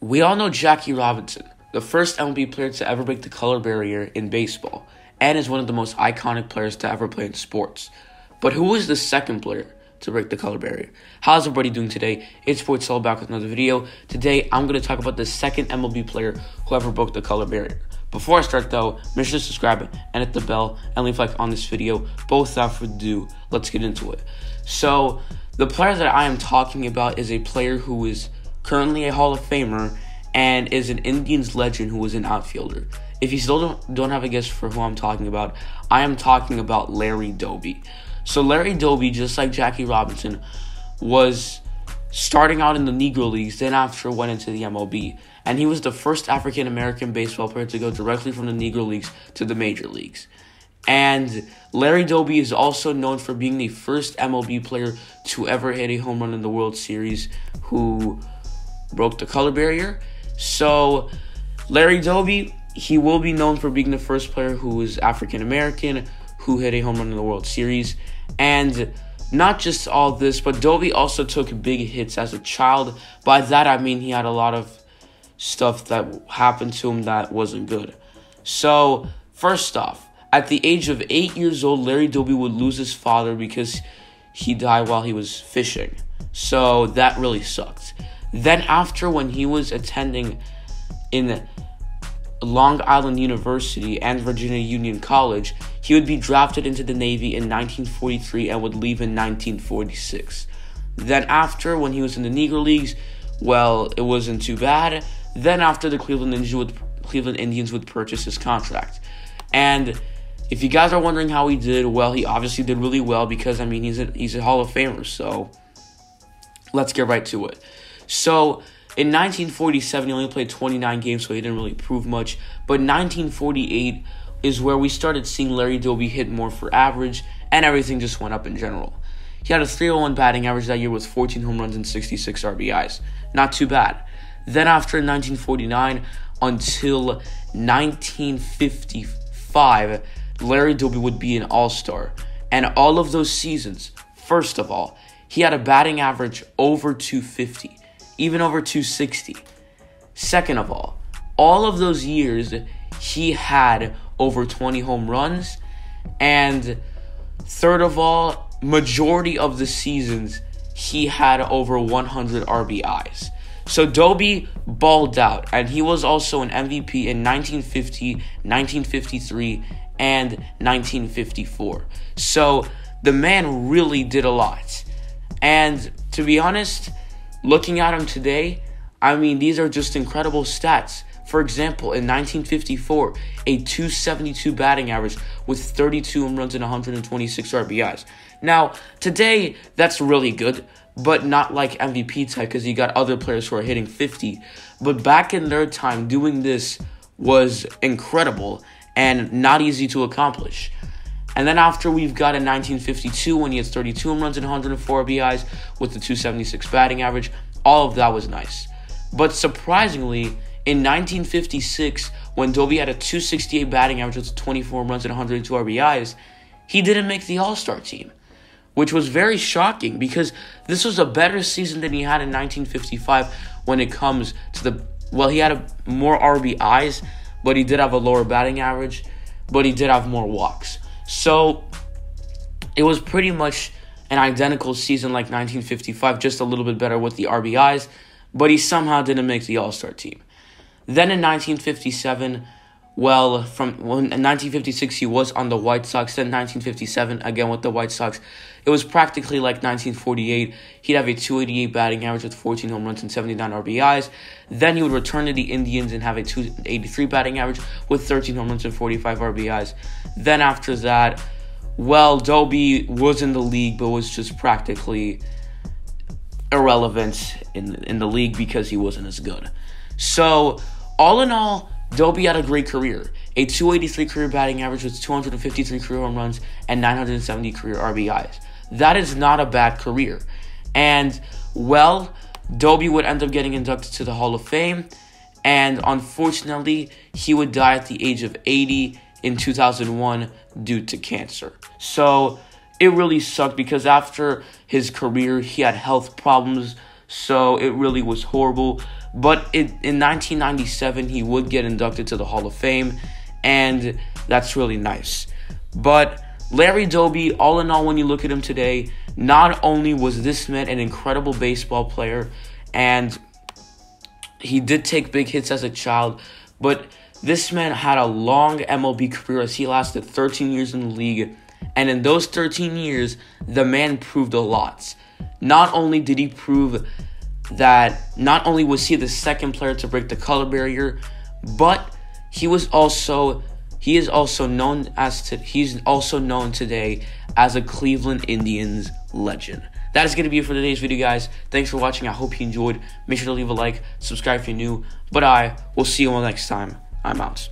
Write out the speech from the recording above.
We all know Jackie Robinson, the first MLB player to ever break the color barrier in baseball, and is one of the most iconic players to ever play in sports. But who was the second player to break the color barrier? How's everybody doing today? It's Sports All back with another video. Today, I'm going to talk about the second MLB player who ever broke the color barrier. Before I start though, make sure to subscribe and hit the bell and leave a like on this video. Both without further ado, let's get into it. So, the player that I am talking about is a player who is currently a Hall of Famer and is an Indians legend who was an outfielder. If you still don't have a guess for who I'm talking about, I am talking about Larry Doby. So Larry Doby, just like Jackie Robinson, was starting out in the Negro Leagues, then after went into the MLB. And he was the first African-American baseball player to go directly from the Negro Leagues to the Major Leagues. And Larry Doby is also known for being the first MLB player to ever hit a home run in the World Series who broke the color barrier. So Larry Doby, he will be known for being the first player who is African-American who hit a home run in the World Series. And not just all this, but Doby also took big hits as a child. By that, I mean he had a lot of stuff that happened to him that wasn't good. So, first off, at the age of 8 years old, Larry Doby would lose his father because he died while he was fishing. So, that really sucked. Then after, when he was attending in Long Island University and Virginia Union College, he would be drafted into the Navy in 1943 and would leave in 1946. Then after, when he was in the Negro Leagues, well, it wasn't too bad. Then after, the Cleveland Indians would purchase his contract. And if you guys are wondering how he did, well, he obviously did really well because, I mean, he's a Hall of Famer. So let's get right to it. So in 1947, he only played 29 games, so he didn't really prove much. But 1948 is where we started seeing Larry Doby hit more for average, and everything just went up in general. He had a 301 batting average that year with 14 home runs and 66 RBIs. Not too bad. Then after 1949 until 1955, Larry Doby would be an all-star. And all of those seasons, first of all, he had a batting average over 250. Even over 260. Second of all of those years, he had over 20 home runs. And third of all, majority of the seasons, he had over 100 RBIs. So Doby balled out, and he was also an MVP in 1950, 1953, and 1954. So the man really did a lot. And to be honest, looking at him today, I mean, these are just incredible stats. For example, in 1954, a 272 batting average with 32 home runs and 126 RBIs. Now, today, that's really good, but not like MVP type because you got other players who are hitting 50. But back in their time, doing this was incredible and not easy to accomplish. And then after, we've got in 1952 when he had 32 home runs and 104 RBIs with the 276 batting average. All of that was nice. But surprisingly, in 1956, when Doby had a 268 batting average with 24 home runs and 102 RBIs, he didn't make the All-Star team, which was very shocking because this was a better season than he had in 1955 when it comes to the... Well, he had more RBIs, but he did have a lower batting average, but he did have more walks. So, it was pretty much an identical season like 1955, just a little bit better with the RBIs, but he somehow didn't make the All-Star team. Then in 1957, in 1956 he was on the White Sox, then 1957 again with the White Sox. It was practically like 1948. He'd have a 288 batting average with 14 home runs and 79 RBIs. Then he would return to the Indians and have a 283 batting average with 13 home runs and 45 RBIs. Then after that, well, Doby was in the league, but was just practically irrelevant in the league because he wasn't as good. So, all in all, Doby had a great career. A 283 career batting average with 253 career home runs and 970 career RBIs. That is not a bad career. And, well, Doby would end up getting inducted to the Hall of Fame. And, unfortunately, he would die at the age of 80 in 2001 due to cancer. So, it really sucked because after his career, he had health problems. So, it really was horrible. But in 1997, he would get inducted to the Hall of Fame, and that's really nice. But Larry Doby, all in all, when you look at him today, not only was this man an incredible baseball player, and he did take big hits as a child, but this man had a long MLB career as he lasted 13 years in the league. And in those 13 years, the man proved a lot. Not only did he prove that not only was he the second player to break the color barrier, but he's also known today as a Cleveland Indians legend. That is going to be it for today's video, guys. Thanks for watching. I hope you enjoyed. Make sure to leave a like, subscribe if you're new. But I will see you all next time. I'm out.